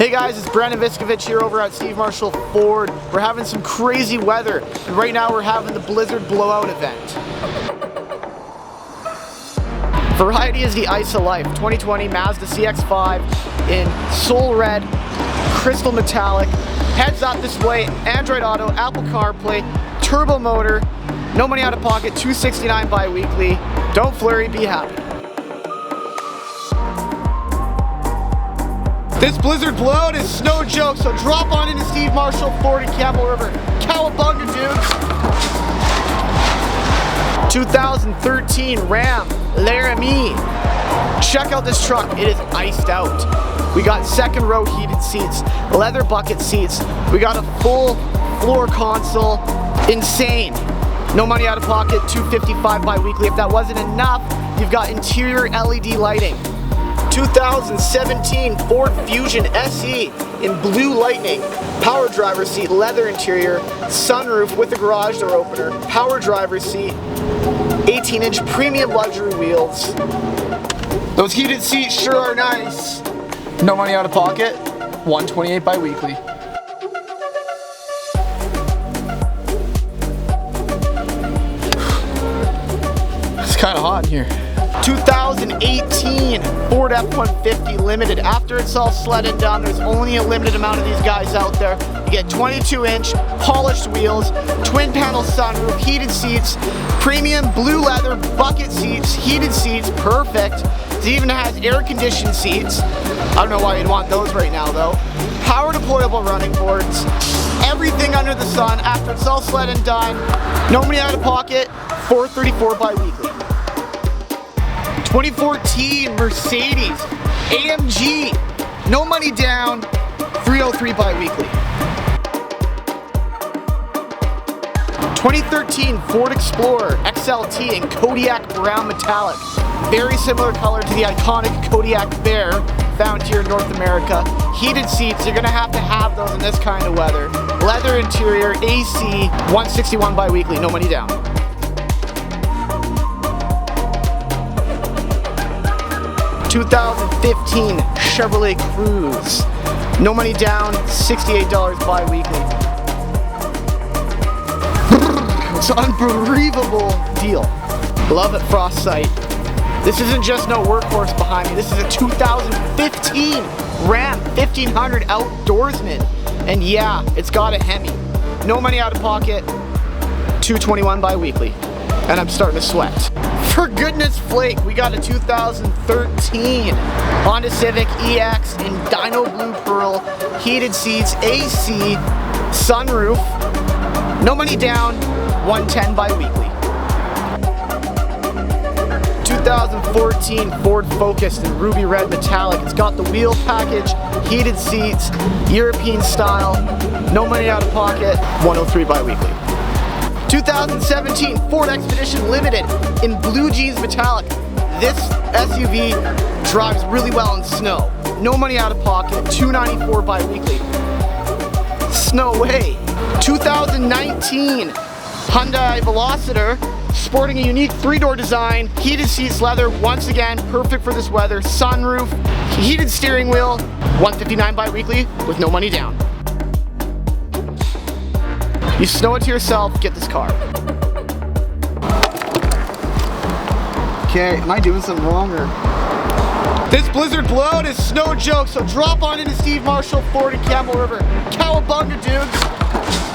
Hey guys, it's Viskovich here over at Steve Marshall Ford. We're having some crazy weather, and right now we're having the Blizzard Blowout event. Variety is the ice of life. 2020 Mazda CX-5 in Soul Red, Crystal Metallic. Heads up display, Android Auto, Apple CarPlay, turbo motor, no money out of pocket, $269 bi-weekly. Don't flurry, be happy. This Blizzard Blowout is no joke, so drop on into Steve Marshall Ford in Campbell River. Cowabunga, dudes! 2013 Ram Laramie. Check out this truck, it is iced out. We got second row heated seats, leather bucket seats. We got a full floor console, insane. No money out of pocket, $255 bi-weekly. If that wasn't enough, you've got interior LED lighting. 2017 Ford Fusion SE in blue lightning. Power driver seat, leather interior, sunroof with a garage door opener, power driver seat, 18-inch premium luxury wheels. Those heated seats sure are nice. No money out of pocket, $128 bi-weekly. It's kind of hot in here. 2018 Ford F-150 Limited. After it's all sled and done, there's only a limited amount of these guys out there. You get 22-inch polished wheels, twin panel sunroof, heated seats, premium blue leather bucket seats, heated seats, perfect. It even has air-conditioned seats. I don't know why you'd want those right now though. Power deployable running boards, everything under the sun. After it's all sled and done, no money out of pocket, $434 bi-weekly. 2014 Mercedes AMG, no money down, $303 bi-weekly. 2013 Ford Explorer XLT in Kodiak Brown Metallic. Very similar color to the iconic Kodiak Bear found here in North America. Heated seats, you're gonna have to have those in this kind of weather. Leather interior, AC, $161 bi-weekly, no money down. 2015 Chevrolet Cruze. No money down, $68 bi-weekly. It's an unbelievable deal. Love it, Frost Sight. This isn't just no workhorse behind me. This is a 2015 Ram 1500 Outdoorsman. And yeah, it's got a Hemi. No money out of pocket, $221 bi-weekly. And I'm starting to sweat. For goodness flake, we got a 2013 Honda Civic EX in Dino Blue Pearl, heated seats, AC, sunroof, no money down, $110 bi-weekly. 2014 Ford Focus in Ruby Red Metallic. It's got the wheel package, heated seats, European style, no money out of pocket, $103 bi-weekly. 2017 Ford Expedition Limited in Blue Jeans Metallic. This SUV drives really well in snow. No money out of pocket, $294 bi-weekly. Snow way. 2019 Hyundai Velociter sporting a unique 3-door design, heated seats, leather, once again, perfect for this weather, sunroof, heated steering wheel, $159 bi-weekly with no money down. You snow it to yourself, get this car. Okay, am I doing something wrong or? This Blizzard Blowout is no joke, so drop on into Steve Marshall Ford in Campbell River. Cowabunga, dudes!